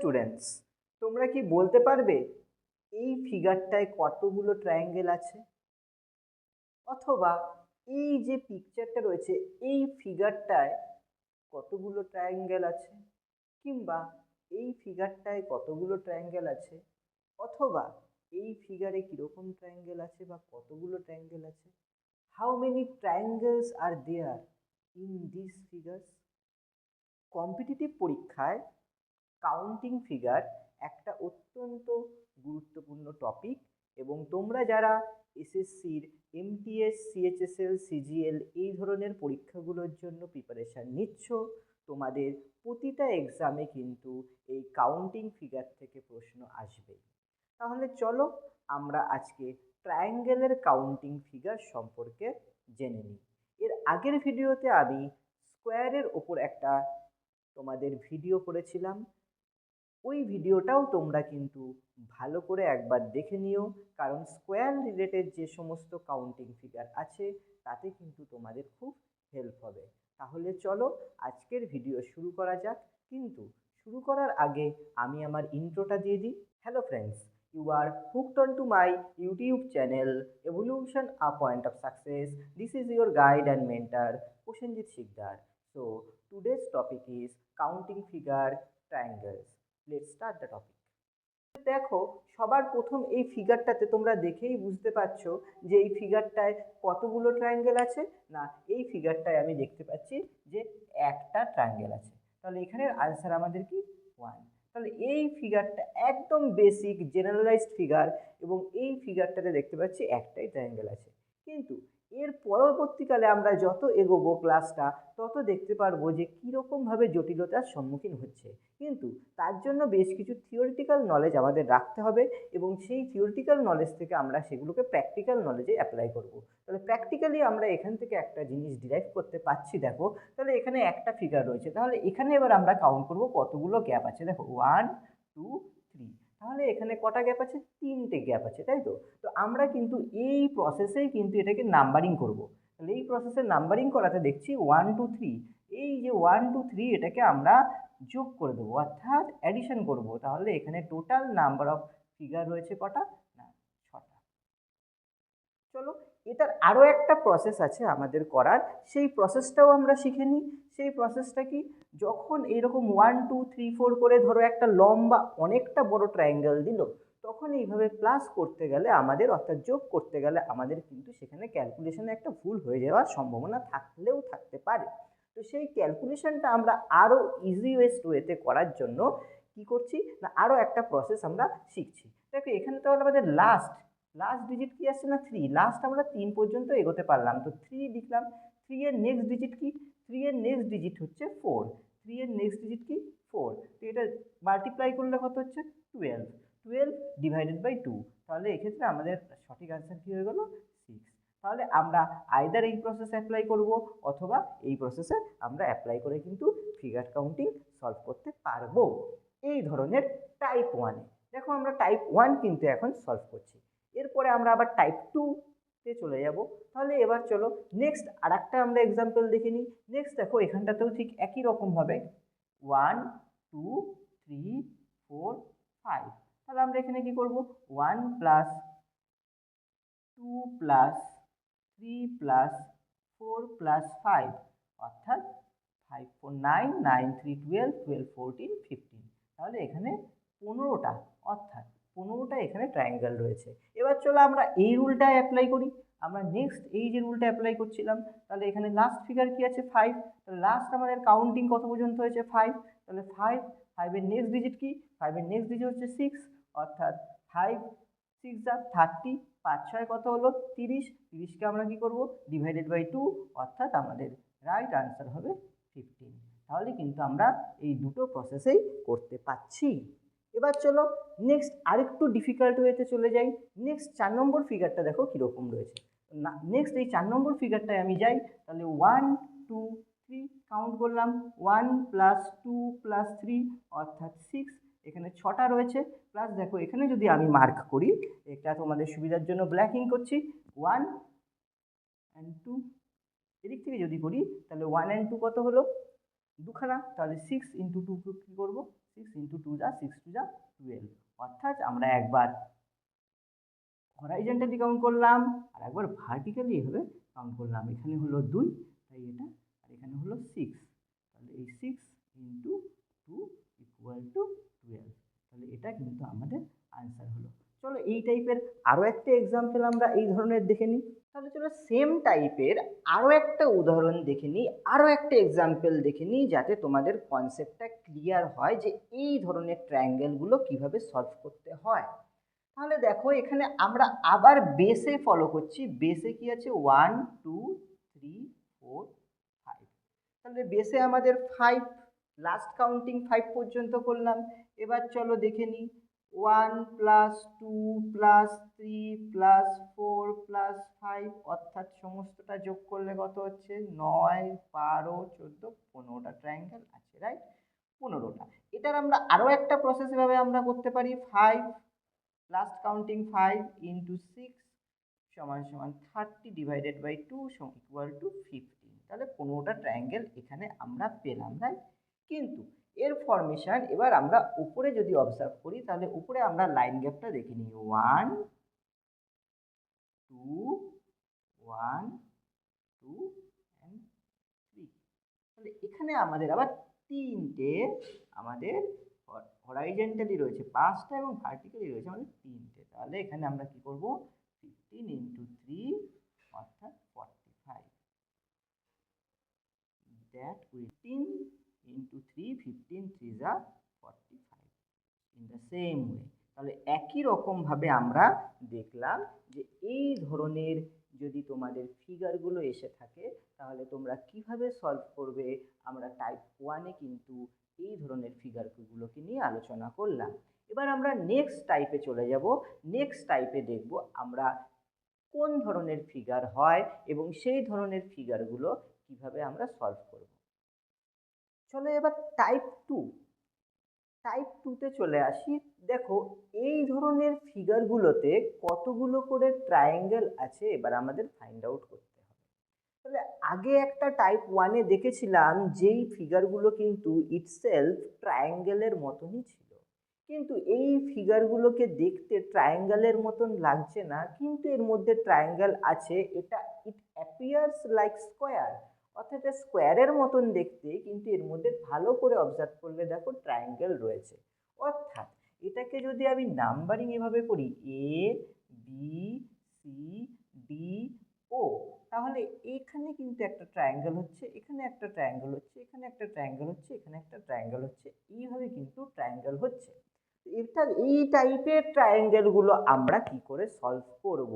Students, তোমরা কি বলতে পারবে এই ফিগারটায় কতগুলো ট্রায়াঙ্গেল আছে? অথবা এই যে পিকচারটা রয়েছে এই ফিগারটায় কতগুলো ট্রায়াঙ্গেল আছে? কিংবা এই ফিগারটায় কতগুলো ট্রায়াঙ্গেল আছে? অথবা এই ফিগারে কিরকম ট্রায়াঙ্গেল আছে বা কতগুলো ট্রায়াঙ্গেল আছে? How many triangles are there in this figures? Competitive পরীক্ষায় কাউন্টিং ফিগার একটা অত্যন্ত গুরুত্বপূর্ণ টপিক, এবং তোমরা যারা এসএসসির এমটিএস, সিএইচএসএল, সিজিএল এই ধরনের পরীক্ষাগুলোর জন্য প্রিপারেশান নিচ্ছ, তোমাদের প্রতিটা এক্সামে কিন্তু এই কাউন্টিং ফিগার থেকে প্রশ্ন আসবে। তাহলে চলো আমরা আজকে ট্রায়াঙ্গেলের কাউন্টিং ফিগার সম্পর্কে জেনে নিই। এর আগের ভিডিওতে আমি স্কোয়ারের ওপর একটা তোমাদের ভিডিও করেছিলাম, ওই ভিডিওটাও তোমরা কিন্তু ভালো করে একবার দেখে নিও, কারণ স্কোয়ার রিলেটেড যে সমস্ত কাউন্টিং ফিগার আছে তাতে কিন্তু তোমাদের খুব হেল্প হবে। তাহলে চলো আজকের ভিডিও শুরু করা যাক। কিন্তু শুরু করার আগে আমি আমার ইন্ট্রোটা দিয়ে দিই। Hello friends, you are hooked onto my YouTube channel Evolution A Point of Success. This is your guide and mentor Prosenjit Sikdar. So today's topic is counting figure triangles. Let's start the topic. দেখো, সবার প্রথম এই ফিগারটাতে তোমরা দেখেই বুঝতে পারছো যে এই ফিগারটায় কতগুলো ট্রায়াঙ্গেল আছে। না, এই ফিগারটায় আমি দেখতে পাচ্ছি যে একটা ট্রায়াঙ্গেল আছে। তাহলে এখানের আনসার আমাদের কি? 1। তাহলে এই ফিগারটা একদম বেসিক জেনারেলাইজড ফিগার, এবং এই ফিগারটাতে দেখতে পাচ্ছি একটাই ট্রায়াঙ্গেল আছে। কিন্তু এর পরবর্তীকালে আমরা যত এগোবো ক্লাসটা, তত দেখতে পারবো যে কীরকমভাবে জটিলতার সম্মুখীন হচ্ছে। কিন্তু তার জন্য বেশ কিছু থিওরিটিক্যাল নলেজ আমাদের রাখতে হবে, এবং সেই থিওরিটিক্যাল নলেজ থেকে আমরা সেগুলোকে প্র্যাকটিক্যাল নলেজে অ্যাপ্লাই করব। তাহলে প্র্যাকটিক্যালি আমরা এখান থেকে একটা জিনিস ডিরাইভ করতে পারছি। দেখো, তাহলে এখানে একটা ফিগার রয়েছে, তাহলে এখানে এবার আমরা কাউন্ট করব কতগুলো গ্যাপ আছে। দেখো 1 2 3, তাহলে এখানে কটা গ্যাপ আছে? 3টে গ্যাপ আছে, তাই তো? তো আমরা কিন্তু এই প্রসেসেই কিন্তু এটাকে নাম্বারিং করব। তাহলে এই প্রসেসে নাম্বারিং করাতে দেখছি 1 2 3, এই যে 1 2 3 এটাকে আমরা যোগ করে দেবো, অর্থাৎ অ্যাডিশন করব। তাহলে এখানে টোটাল নাম্বার অফ ফিগার রয়েছে কটা? না, 6টা। চলো, এটার আরও একটা প্রসেস আছে আমাদের করার, সেই প্রসেসটাও আমরা শিখে নিই। সেই প্রসেসটা কি? যখন এইরকম 1 2 3 4 করে ধরো একটা লম্বা অনেকটা বড় ট্রায়াঙ্গেল দিল, তখন এইভাবে প্লাস করতে গেলে আমাদের, অর্থাৎ যোগ করতে গেলে আমাদের কিন্তু সেখানে ক্যালকুলেশনে একটা ভুল হয়ে যাওয়ার সম্ভাবনা থাকলেও থাকতে পারে। তো সেই ক্যালকুলেশনটা আমরা আরও ইজিয়েস্ট ওয়েতে করার জন্য কি করছি না, আরও একটা প্রসেস আমরা শিখছি। দেখো, এখানে তো আমাদের লাস্ট ডিজিট কি আসছে না 3, লাস্ট আমরা 3 পর্যন্ত এগোতে পারলাম, তো 3 লিখলাম। 3 এর নেক্সট ডিজিট কি? 3 এর নেক্সট ডিজিট হচ্ছে 4। 3 এর নেক্সট ডিজিট কি? 4। তো এটা মাল্টিপ্লাই করলে কত হচ্ছে? 12। 12 ডিভাইডেড বাই 2, তাহলে এক্ষেত্রে আমাদের সঠিক আনসার কি হয়ে গেল? 6। তাহলে আমরা আইদার এই প্রসেস অ্যাপ্লাই করব, অথবা এই প্রসেসে আমরা অ্যাপ্লাই করে কিন্তু ফিগার কাউন্টিং সলভ করতে পারবো। এই ধরনের টাইপ 1-এ দেখো, আমরা টাইপ 1 কিন্তু এখন সলভ করছি। এরপরে আমরা আবার টাইপ 2-তে চলে যাব। তাহলে এবার চলো নেক্সট আর একটা আমরা এক্সাম্পল দেখে নিই। নেক্সট দেখো, এখানটাতেও ঠিক একই রকমভাবে 1 2 3 4 5, তাহলে আমরা এখানে কি করব? 1 প্লাস 2 প্লাস 3 প্লাস 4 প্লাস 5, অর্থাৎ 5 4 9 9 3 12 12 14 15, তাহলে এখানে 15টা, অর্থাৎ 15টা এখানে ট্রায়াঙ্গেল রয়েছে। এবার চলো আমরা এই রুলটা অ্যাপ্লাই করি। আমরা নেক্সট এই যে রুলটা অ্যাপ্লাই করছিলাম, তাহলে এখানে লাস্ট ফিগার কি আছে? 5। তাহলে লাস্ট আমাদের কাউন্টিং কত পর্যন্ত হয়েছে? 5। তাহলে 5, 5 এর নেক্সট ডিজিট কি? 5 এর নেক্সট ডিজিট হচ্ছে 6, অর্থাৎ 5 6 যা 30, 5 6 কত হলো? 30। 30কে আমরা কি করব? ডিভাইডেড বাই 2, অর্থাৎ আমাদের রাইট আনসার হবে 15। তাহলে কিন্তু আমরা এই দুটো প্রসেসেই করতে পাচ্ছি। এবার চলো নেক্সট আরেকটু ডিফিকাল্ট ওয়েতে চলে যাই। নেক্সট 4 নম্বর ফিগারটা দেখো কীরকম রয়েছে। নেক্সট এই 4 নম্বর ফিগারটায় আমি যাই। তাহলে 1 2 3 কাউন্ট করলাম, 1 প্লাস 2 প্লাস 3, অর্থাৎ 6। এখানে 6টা রয়েছে। প্লাস দেখো, এখানে যদি আমি মার্ক করি, এটা তোমাদের সুবিধার জন্য ব্ল্যাকিং করছি, 1 and 2। এদিক থেকে যদি করি, তাহলে 1 and 2 কত হলো? দুখানা, তাহলে 6 into 2 কী করবো? 6 ইন্টু 2 যা 6 2 যা 12, অর্থাৎ আমরা একবার হরাইজন্টালি কাউন্ট করলাম আর একবার ভার্টিক্যালি এভাবে কাউন্ট করলাম। এখানে হলো 2, তাই এটা, আর এখানে হলো 6, তাহলে এই 6 ইন্টু 2 ইকুয়াল টু 12, তাহলে এটা কিন্তু আমাদের আনসার হলো। চলো এই টাইপের আরও একটা এক্সাম্পল আমরা এই ধরনের দেখে নিই। তাহলে চলো সেম টাইপের আরও একটা উদাহরণ দেখে নিই, আরও একটা এক্সাম্পল দেখে নিই, যাতে তোমাদের কনসেপ্টটা ক্লিয়ার হয় যে এই ধরনের ট্রায়াঙ্গেলগুলো কিভাবে সলভ করতে হয়। তাহলে দেখো এখানে আমরা আবার বেসে ফলো করছি। বেসে কি আছে? 1 2 3 4 5, তাহলে বেসে আমাদের 5, লাস্ট কাউন্টিং 5 পর্যন্ত করলাম। এবার চলো দেখে নিই, 1 প্লাস 2 প্লাস 3 প্লাস 4 প্লাস 5, অর্থাৎ সমস্তটা যোগ করলে কত হচ্ছে? 9 12 14 15টা ট্রায়াঙ্গেল আছে, রাইট? 15টা। এটার আমরা আরও একটা প্রসেস এভাবে আমরা করতে পারি। 5 লাস্ট কাউন্টিং 5 ইন্টু 6 সমান সমান 30 ডিভাইডেড বাই 2 ইকুয়াল টু 15, তাহলে 15টা ট্রায়াঙ্গেল এখানে আমরা পেলাম, রাইট? কিন্তু এর ফরমেশন এবার আমরা উপরে যদি অবজার্ভ করি, তাহলে উপরে আমরা লাইন গ্যাপটা দেখে নিই, 1 2 1 2 and 3, তাহলে এখানে আমাদের আবার তিনটে আমাদের হরাইজন্টালি রয়েছে 5টা এবং ভার্টিক্যালি রয়েছে আমাদের 3টে, তাহলে এখানে আমরা কি করব? 15 ইন্টু 3 অর্থাৎ 45, দ্যাট উইল 15 ইন্টু 3 15 3 যা 45 ইন দ্য সেম ওয়ে। তাহলে একই রকমভাবে আমরা দেখলাম যে এই ধরনের যদি তোমাদের ফিগারগুলো এসে থাকে তাহলে তোমরা কিভাবে সলভ করবে। আমরা টাইপ 1-এ কিন্তু এই ধরনের ফিগারগুলোকে নিয়ে আলোচনা করলাম। এবার আমরা নেক্সট টাইপে চলে যাব। নেক্সট টাইপে দেখব আমরা কোন ধরনের ফিগার হয় এবং সেই ধরনের ফিগারগুলো কিভাবে আমরা সলভ করব। চলো এবার টাইপ 2তে চলে আসি। দেখো এই ধরনের ফিগারগুলোতে কতগুলো করে ট্রায়াঙ্গেল আছে এবার আমাদের ফাইন্ড আউট করতে হবে। তাহলে আগে একটা টাইপ 1-এ দেখেছিলাম যেই ফিগারগুলো কিন্তু ইটসেলফ ট্রায়াঙ্গেলের মতনই ছিল, কিন্তু এই ফিগারগুলোকে দেখতে ট্রায়াঙ্গেলের মতন লাগছে না, কিন্তু এর মধ্যে ট্রায়াঙ্গেল আছে। এটা ইট অ্যাপিয়ার্স লাইক স্কোয়ার, অর্থাৎ স্কোয়ারের মতন দেখতে, কিন্তু এর মধ্যে ভালো করে অবজার্ভ করলে দেখো ট্রায়াঙ্গেল রয়েছে। অর্থাৎ এটাকে যদি আমি নাম্বারিং এভাবে করি এ বি সি ডি ও, তাহলে এখানে কিন্তু একটা ট্রায়াঙ্গেল হচ্ছে, এখানে একটা ট্রায়াঙ্গেল হচ্ছে, এখানে একটা ট্রায়াঙ্গেল হচ্ছে, এখানে একটা ট্রায়াঙ্গেল হচ্ছে, এইভাবে কিন্তু ট্রায়াঙ্গেল হচ্ছে। এটা এই টাইপের ট্রায়াঙ্গেলগুলো আমরা কি করে সলভ করব,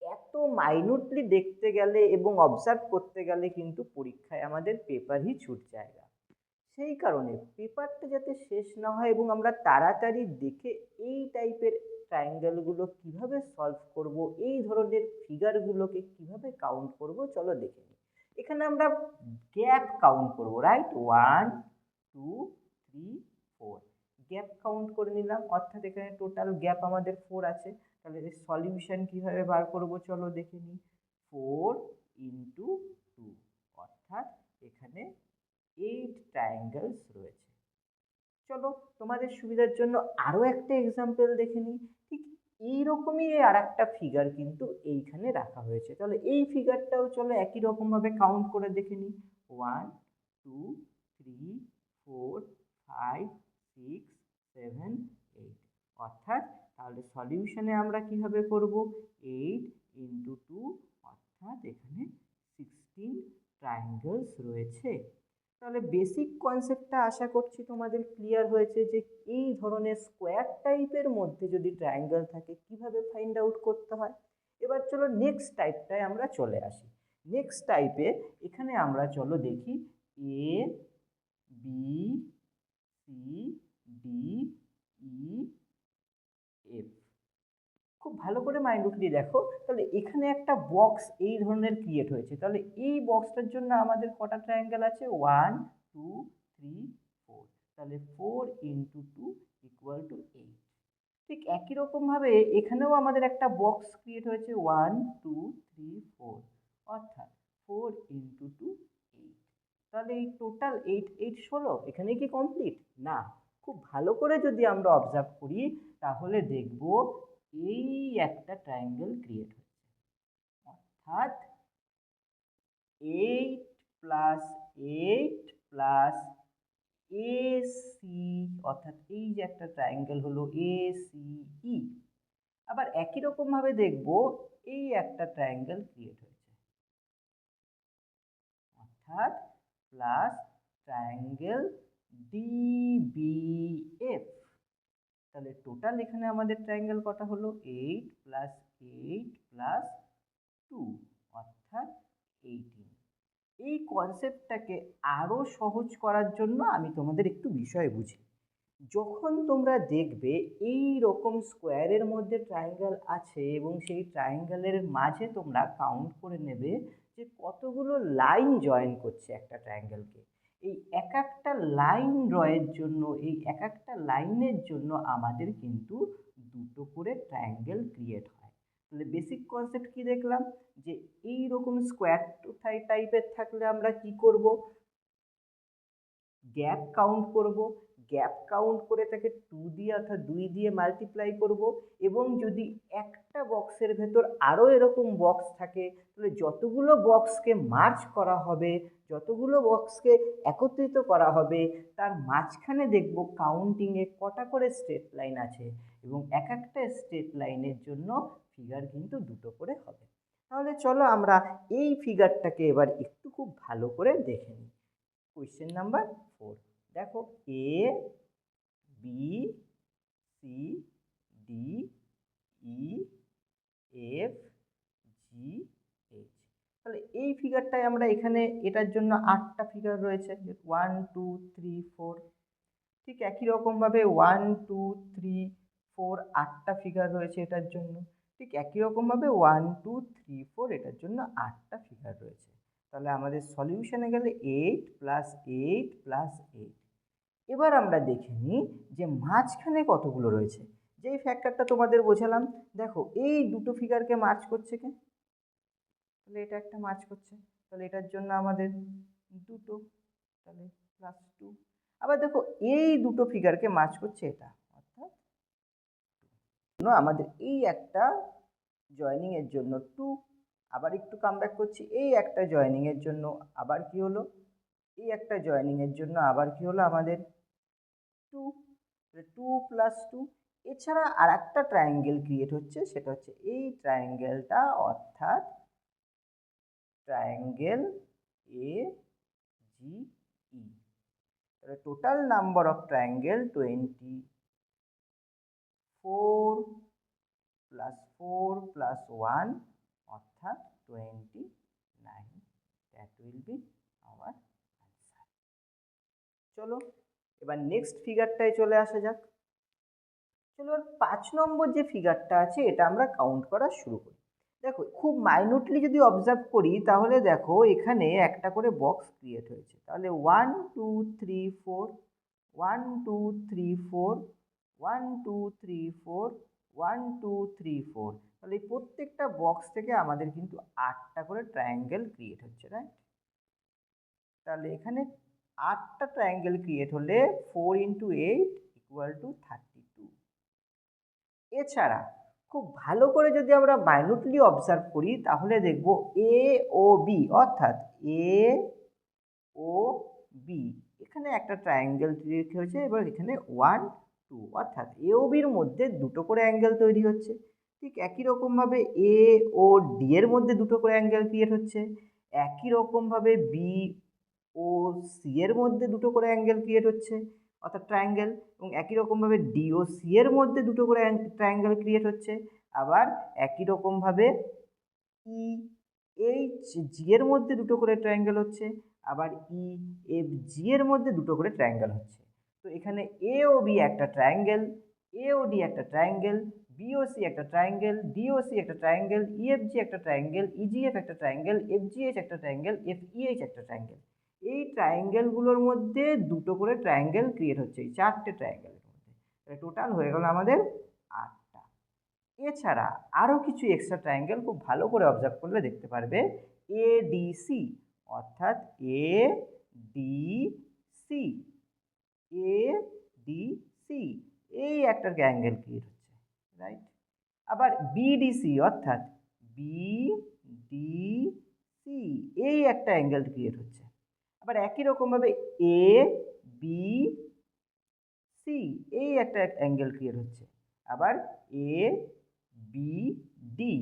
এত মাইনুটলি দেখতে গেলে এবং অবজার্ভ করতে গেলে কিন্তু পরীক্ষায় আমাদের পেপারই ছুট জায়গা। সেই কারণে পেপারটা যাতে শেষ না হয় এবং আমরা তাড়াতাড়ি দেখে এই টাইপের ট্রায়াঙ্গেলগুলো কিভাবে সলভ করব, এই ধরনের ফিগারগুলোকে কিভাবে কাউন্ট করব, চলো দেখে নিই। এখানে আমরা গ্যাপ কাউন্ট করব, রাইট? 1 2 3 4, গ্যাপ কাউন্ট করে নিলাম, অর্থাৎ এখানে টোটাল গ্যাপ আমাদের 4 আছে। তাহলে এর সলিউশন কিভাবে বার করব চলো দেখে নিই। 4 ইন্টু 2, অর্থাৎ এখানে 8 ট্রায়াঙ্গেলস রয়েছে। চলো তোমাদের সুবিধার জন্য আরও একটা এক্সাম্পল দেখে নিই। ঠিক এইরকমই আর একটা ফিগার কিন্তু এইখানে রাখা হয়েছে। তাহলে এই ফিগারটাও চলো একই রকমভাবে কাউন্ট করে দেখে নিই। 1 2 3 4 5 6 7 8, অর্থাৎ তাহলে সলিউশনে আমরা কিভাবে করব? 8 ইন্টু 2, অর্থাৎ এখানে 16 ট্রায়াঙ্গেলস রয়েছে। তাহলে বেসিক কনসেপ্টটা আশা করছি তোমাদের ক্লিয়ার হয়েছে যে এই ধরনের স্কোয়ার টাইপের মধ্যে যদি ট্রায়াঙ্গেল থাকে কিভাবে ফাইন্ড আউট করতে হয়। এবার চলো নেক্সট টাইপটায় আমরা চলে আসি। নেক্সট টাইপে এখানে আমরা চলো দেখি A B C D E F. খুব ভালো করে মাইন্ডলি দেখো, তাহলে এখানে একটা বক্স এই ধরনের ক্রিয়েট হয়েছে। তাহলে এই বক্সটার জন্য আমাদের কটা ট্রায়াঙ্গেল আছে? 1 2 3 4, তাহলে 4 ইন্টু 2 ইকুয়াল টু 8। ঠিক একই রকমভাবে এখানেও আমাদের একটা বক্স ক্রিয়েট হয়েছে 1 2 3 4, অর্থাৎ 4 ইন্টু 2 8। তাহলে এই টোটাল 8 8 16, এখানে কি কমপ্লিট? না, খুব ভালো করে যদি আমরা অবজার্ভ করি তাহলে দেখব এই একটা ট্রায়াঙ্গেল ক্রিয়েট হচ্ছে, অর্থাৎ 8 প্লাস 8 প্লাস AC, অর্থাৎ এই যে একটা ট্রায়াঙ্গেল হলো ACE। আবার একই রকম ভাবে দেখব এই একটা ট্রায়াঙ্গেল ক্রিয়েট হয়েছে, অর্থাৎ প্লাস ট্রায়াঙ্গেল DBF। তাহলে টোটাল এখানে আমাদের ট্রায়াঙ্গেল কটা হলো? 8 প্লাস 8 প্লাস 2, অর্থাৎ 18। এই কনসেপ্টটাকে আরো সহজ করার জন্য আমি তোমাদের একটু বিষয় বুঝি। যখন তোমরা দেখবে এই রকম স্কোয়ারের মধ্যে ট্রায়াঙ্গেল আছে এবং সেই ট্রায়াঙ্গেলের মাঝে তোমরা কাউন্ট করে নেবে যে কতগুলো লাইন জয়েন করছে একটা ট্রায়াঙ্গেলকে। এই এক একটা লাইন ড্রয়ের জন্য, এই এক একটা লাইনের জন্য আমাদের কিন্তু দুটো করে ট্রায়াঙ্গেল ক্রিয়েট হয়। তাহলে বেসিক কনসেপ্ট কি দেখলাম, যে এই রকম স্কোয়ার টাইপের থাকলে আমরা কি করব? গ্যাপ কাউন্ট করব, গ্যাপ কাউন্ট করে তাকে 2 দিয়ে অর্থাৎ 2 দিয়ে মাল্টিপ্লাই করব। এবং যদি একটা বক্সের ভেতর আরও এরকম বক্স থাকে তাহলে যতগুলো বক্সকে মার্জ করা হবে, যতগুলো বক্সকে একত্রিত করা হবে, তার মাঝখানে দেখব কাউন্টিংয়ে কটা করে স্ট্রেট লাইন আছে, এবং এক একটা স্ট্রেট লাইনের জন্য ফিগার কিন্তু দুটো করে হবে। তাহলে চলো আমরা এই ফিগারটাকে এবার একটু খুব ভালো করে দেখে নিই। কোয়েশ্চেন নাম্বার 4 দেখো, A B C D E F G H। তাহলে এই ফিগারটায় আমরা এখানে এটার জন্য 8টা ফিগার রয়েছে, 1 2 3 4। ঠিক একই রকমভাবে 1 2 3 4 8টা ফিগার রয়েছে এটার জন্য। ঠিক একই রকমভাবে 1 2 3 4 এটার জন্য 8টা ফিগার রয়েছে। তাহলে আমাদের সলিউশনে গেলে 8 প্লাস 8 প্লাস 8। এবার আমরা দেখে নিই যে মাঝখানে কতগুলো রয়েছে। যেই ফ্যাক্টরটা তোমাদের বোঝালাম, দেখো এই দুটো ফিগারকে মার্জ করছে কে? তাহলে এটা একটা মার্জ করছে, তাহলে এটার জন্য আমাদের দুটো, তাহলে প্লাস 2। আবার দেখো এই দুটো ফিগারকে মার্জ করছে এটা, অর্থাৎ আমাদের এই একটা জয়েনিং এর জন্য 2। আবার একটু কামব্যাক করছি, এই একটা জয়েনিং এর জন্য আবার কি হলো, এই একটা জয়েনিং এর জন্য আবার কি হলো আমাদের 2, 2 প্লাস 2। এছাড়া আর একটা ট্রায়াঙ্গেল ক্রিয়েট হচ্ছে, সেটা হচ্ছে এই ট্রায়াঙ্গেলটা, অর্থাৎ ট্রায়াঙ্গেল AGE। তাহলে total number of triangle 24 plus 4 plus 1, অর্থাৎ 29। That will be our answer. চলো এবার নেক্সট ফিগারটায় চলে আসা যাক। চলো 5 নম্বর যে ফিগারটা আছে এটা আমরা কাউন্ট করা শুরু করি। দেখো খুব মাইনুটলি যদি অবজার্ভ করি তাহলে দেখো এখানে একটা করে বক্স ক্রিয়েট হয়েছে। তাহলে 1 2 3 4, 1 2 3 4, 1 2 3 4, 1 2 3 4। তাহলে এই প্রত্যেকটা বক্স থেকে আমাদের কিন্তু 8টা করে ট্রায়াঙ্গেল ক্রিয়েট হচ্ছে, রাইট? তাহলে এখানে 8টা ট্রায়াঙ্গেল ক্রিয়েট হলে 4 × 8 = 32। এছাড়া খুব ভালো করে যদি আমরা মাইনুটলি অবজার্ভ করি তাহলে দেখব AOB, অর্থাৎ AOB এখানে একটা ট্রায়াঙ্গেল ক্রিয়েট হয়েছে। এবার এখানে 1 2, অর্থাৎ AOBর মধ্যে দুটো করে অ্যাঙ্গেল তৈরি হচ্ছে। ঠিক একই রকমভাবে AOD এর মধ্যে দুটো করে অ্যাঙ্গেল ক্রিয়েট হচ্ছে। একই রকমভাবে BOC এর মধ্যে দুটো করে অ্যাঙ্গেল ক্রিয়েট হচ্ছে, অর্থাৎ ট্রায়াঙ্গেল। এবং একই রকমভাবে DOC এর মধ্যে দুটো করে ট্রায়াঙ্গেল ক্রিয়েট হচ্ছে। আবার একই রকমভাবে EHG এর মধ্যে দুটো করে ট্রায়াঙ্গেল হচ্ছে, আবার EFG এর মধ্যে দুটো করে ট্রায়াঙ্গেল হচ্ছে। তো এখানে AOB একটা ট্রায়াঙ্গেল, AOD একটা ট্রায়াঙ্গেল, BOC একটা ট্রায়াঙ্গেল, DOC একটা ট্রায়াঙ্গেল, EFG একটা ট্রায়াঙ্গেল, EGF একটা ট্রায়াঙ্গেল, FGH একটা ট্রায়াঙ্গেল, FEH একটা ট্রায়াঙ্গেল। এই ট্রায়াঙ্গেলগুলোর মধ্যে দুটো করে ট্রায়াঙ্গেল ক্রিয়েট হচ্ছে, এই 4টে ট্রায়াঙ্গেলের মধ্যে। টোটাল হয়ে গেল আমাদের 8টা। এছাড়া আরও কিছু এক্সট্রা ট্রায়াঙ্গেল খুব ভালো করে অবজার্ভ করলে দেখতে পারবে। ADC, অর্থাৎ ADC, ডিসি, এই একটা অ্যাঙ্গেল ক্রিয়েট হচ্ছে, রাইট। আবার বিডিসি অর্থাৎ বিডিসি, এই একটা অ্যাঙ্গেল ক্রিয়েট হচ্ছে। আবার একই রকমভাবে এ বি সি, এই একটা অ্যাঙ্গেল ক্রিয়েট হচ্ছে। আবার এ বি ডি,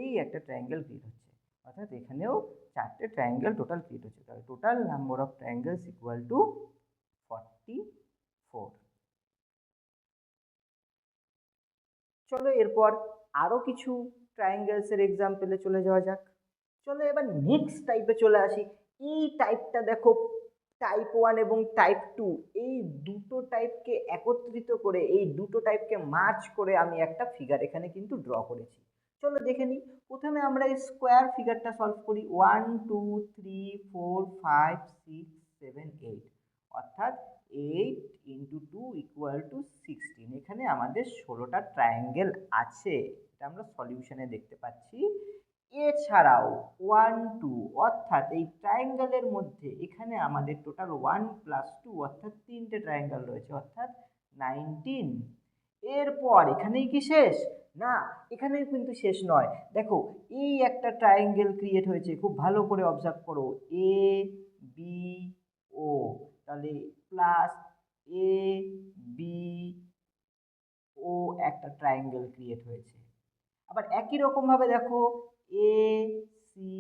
এই একটা ট্রায়াঙ্গেল ক্রিয়েট হচ্ছে। অর্থাৎ এখানেও 4টে ট্রায়াঙ্গেল টোটাল ক্রিয়েট হচ্ছে। তাহলে total number of triangles equal to 44। চলো এরপর আরও কিছু ট্রায়াঙ্গেলসের এক্সাম্পলে চলে যাওয়া যাক। চলো এবার নেক্সট টাইপে চলে আসি। এই টাইপটা দেখো, টাইপ 1 এবং টাইপ 2, এই দুটো টাইপকে একত্রিত করে, এই দুটো টাইপকে মার্চ করে আমি একটা ফিগার এখানে কিন্তু ড্র করেছি। চলো দেখে নিই। প্রথমে আমরা এই স্কোয়ার ফিগারটা সলভ করি। 1 2 3 4 5 6 7 8, অর্থাৎ 8 ইন্টু 2 ইকুয়াল টু 16। এখানে আমাদের 16টা ট্রায়াঙ্গেল আছে, এটা আমরা সলিউশনে দেখতে পাচ্ছি। এছাড়াও 1 2, অর্থাৎ এই ট্রায়াঙ্গেলের মধ্যে এখানে আমাদের টোটাল 1 প্লাস 2 অর্থাৎ 3টে ট্রায়াঙ্গেল রয়েছে, অর্থাৎ 19। এরপর এখানেই কি শেষ? না, এখানেই কিন্তু শেষ নয়। দেখো এই একটা ট্রায়াঙ্গেল ক্রিয়েট হয়েছে, খুব ভালো করে অবজার্ভ করো, এ বি ও, তাহলে প্লাস এ বি ও একটা ট্রায়াঙ্গেল ক্রিয়েট হয়েছে। আবার একই রকম ভাবে দেখো এ সি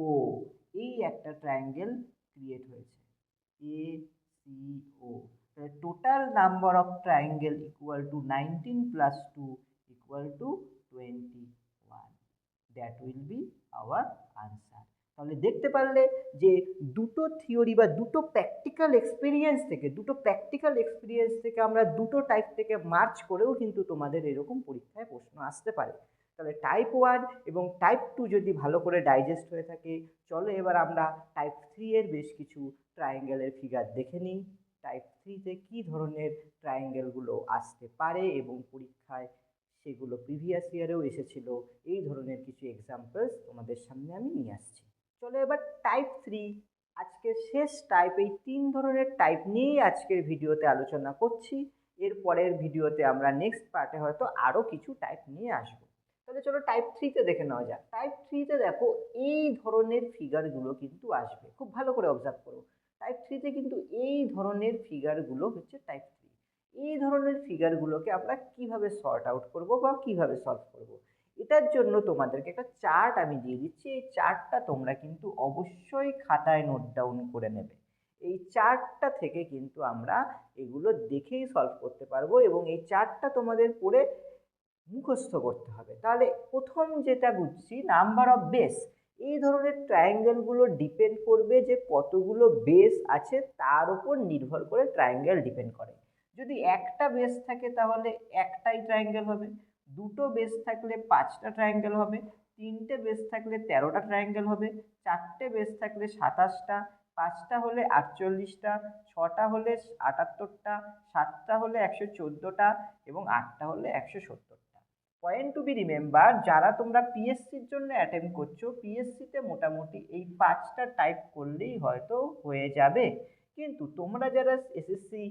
ও, এই একটা ট্রায়াঙ্গেল ক্রিয়েট হয়েছে, A C O. Total number of triangle equal to 19 plus 2 equal to 21। That will be our answer. তাহলে দেখতে পারলে যে দুটো থিওরি বা দুটো প্র্যাকটিক্যাল এক্সপিরিয়েন্স থেকে আমরা দুটো টাইপ থেকে মার্চ করেও কিন্তু তোমাদের এরকম পরীক্ষায় প্রশ্ন আসতে পারে। তাহলে টাইপ 1 এবং টাইপ 2 যদি ভালো করে ডাইজেস্ট হয়ে থাকে, চলো এবার আমরা টাইপ 3 এর বেশ কিছু ট্রায়াঙ্গেলের ফিগার দেখে নিই। টাইপ 3তে কী ধরনের ট্রায়াঙ্গেলগুলো আসতে পারে এবং পরীক্ষায় সেগুলো প্রিভিয়াস ইয়ারেও এসেছিল, এই ধরনের কিছু এক্সাম্পলস তোমাদের সামনে আমি নিয়ে আসছি। চলো এবার টাইপ 3, আজকের শেষ টাইপ। এই 3 ধরনের টাইপ নিয়েই আজকের ভিডিওতে আলোচনা করছি। এর পরের ভিডিওতে আমরা নেক্সট পার্টে হয়তো আরও কিছু টাইপ নিয়ে আসবো। তাহলে চলো টাইপ 3তে দেখে নেওয়া যাক। টাইপ 3তে দেখো এই ধরনের ফিগারগুলো কিন্তু আসবে, খুব ভালো করে অবজার্ভ করো। টাইপ 3তে কিন্তু এই ধরনের ফিগারগুলো হচ্ছে টাইপ 3। এই ধরনের ফিগারগুলোকে আমরা কিভাবে সর্ট আউট করব বা কিভাবে সলভ করব, এটার জন্য তোমাদেরকে একটা চার্ট আমি দিয়ে দিচ্ছি। এই চার্টটা তোমরা কিন্তু অবশ্যই খাতায় নোট ডাউন করে নেবে। এই চার্টটা থেকে কিন্তু আমরা এগুলো দেখেই সলভ করতে পারবো এবং এই চার্টটা তোমাদের পড়ে মুখস্থ করতে হবে। তাহলে প্রথম যেটা বুঝছি, নাম্বার অফ বেস। এই ধরনের ট্রায়াঙ্গেলগুলো ডিপেন্ড করবে যে কতগুলো বেস আছে, তার উপর নির্ভর করে ট্রায়াঙ্গেল ডিপেন্ড করে। যদি একটা বেস থাকে তাহলে একটাই ট্রায়াঙ্গেল হবে, দুটো বেস থাকলে 5টা ট্রায়াঙ্গেল হবে, তিনটে বেস থাকলে 13টা ট্রায়াঙ্গেল হবে, চারটে বেস থাকলে 27টা, 5টা হলে 48টা, 6টা হলে 78টা, 7টা হলে 114টা এবং 8টা হলে 170টা। পয়েন্ট টু বি রিমেম্বার, যারা তোমরা পিএসসির জন্য অ্যাটেম্প করছো, পিএসসিতে মোটামুটি এই 5টা টাইপ করলেই হয়তো হয়ে যাবে। কিন্তু তোমরা যারা এসএসসি,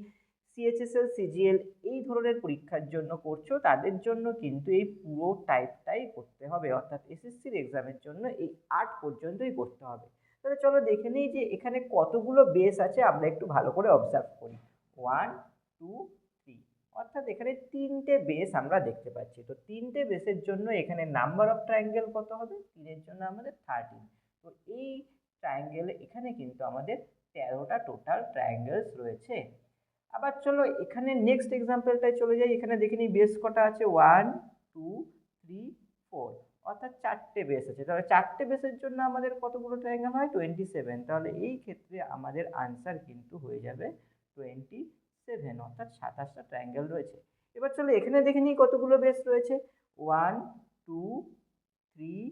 সিএইচএসএল, সিজিএল এই ধরনের পরীক্ষার জন্য করছো, তাদের জন্য কিন্তু এই পুরো টাইপটাই করতে হবে, অর্থাৎ এসএসসির এক্সামের জন্য এই 8 পর্যন্তই করতে হবে। তাহলে চলো দেখে নিই যে এখানে কতগুলো বেস আছে, আমরা একটু ভালো করে অবজার্ভ করি। 1 2 3, অর্থাৎ এখানে 3টে বেস আমরা দেখতে পাচ্ছি। তো 3টে বেসের জন্য এখানে নাম্বার অফ ট্রায়াঙ্গেল কত হবে? 3-এর জন্য আমাদের 13। তো এই ট্রায়াঙ্গেলে এখানে কিন্তু আমাদের 13টা টোটাল ট্রায়াঙ্গেলস রয়েছে। আবার চলো এখানে নেক্সট এক্সাম্পলটায় চলে যাই। এখানে দেখে নিই বেস কটা আছে, 1 2 3 4, অর্থাৎ 4টে বেস আছে। তাহলে 4টে বেসের জন্য আমাদের কতগুলো ট্রায়াঙ্গেল হয়? 27। তাহলে এই ক্ষেত্রে আমাদের আনসার কিন্তু হয়ে যাবে 27, অর্থাৎ 27টা ট্রায়াঙ্গেল রয়েছে। এবার চলো এখানে দেখে নিই কতগুলো বেস রয়েছে, 1 2 3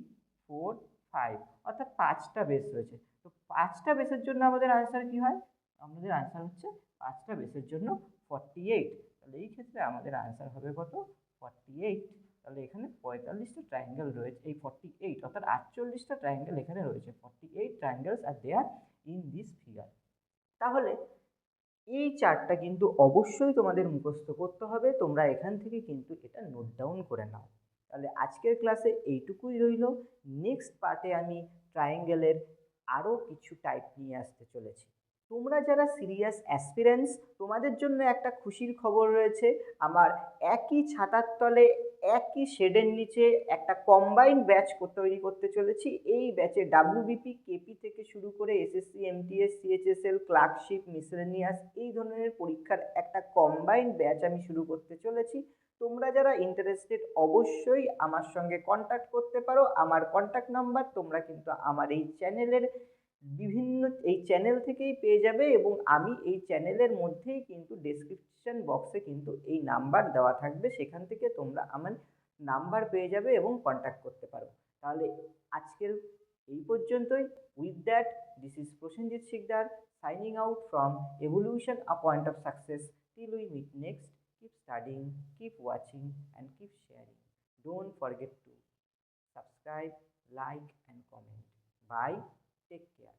4 5, অর্থাৎ 5টা বেস রয়েছে। তো 5টা বেসের জন্য আমাদের আনসার কি হয়? আমাদের আনসার হচ্ছে 5টা বেসের জন্য 48। তাহলে এই ক্ষেত্রে আমাদের আনসার হবে কত? 48। তাহলে এখানে 45টা ট্রায়াঙ্গেল রয়েছে, এই 48 অর্থাৎ 48টা ট্রায়াঙ্গেল এখানে রয়েছে। 48 triangles are there in this figure. তাহলে এই চার্টটা কিন্তু অবশ্যই তোমাদের মুখস্থ করতে হবে, তোমরা এখান থেকে কিন্তু এটা নোট ডাউন করে নাও। তাহলে আজকের ক্লাসে এইটুকুই রইল। নেক্সট পার্টে আমি ট্রায়াঙ্গেলের আরও কিছু টাইপ নিয়ে আসতে চলেছি। তোমরা যারা সিরিয়াস অ্যাসপিরেন্টস, তোমাদের জন্য একটা খুশির খবর রয়েছে। আমার একই ছাতার তলে একই শেডের নিচে একটা কম্বাইন্ড ব্যাচ তৈরি করতে চলেছি। এই ব্যাচে ডাব্লিউবিপি, কেপি থেকে শুরু করে SSC, MTS, CHSL, clerkship, miscellaneous এই ধরনের পরীক্ষার একটা কম্বাইন্ড ব্যাচ আমি শুরু করতে চলেছি। তোমরা যারা ইন্টারেস্টেড অবশ্যই আমার সঙ্গে কন্ট্যাক্ট করতে পারো। আমার কন্ট্যাক্ট নাম্বার তোমরা কিন্তু আমার এই চ্যানেলের এই চ্যানেল থেকেই পেয়ে যাবে, এবং আমি এই চ্যানেলের মধ্যেই কিন্তু ডেসক্রিপশন বক্সে কিন্তু এই নাম্বার দেওয়া থাকবে, সেখান থেকে তোমরা আমার নাম্বার পেয়ে যাবে এবং কন্ট্যাক্ট করতে পারো। তাহলে আজকের এই পর্যন্তই। With that, this is Prasenjit Sikdar signing out from Evolution a point of success. Till we meet next, keep studying, keep watching, and keep sharing. Don't forget to subscribe, like, and comment. Bye. Take care.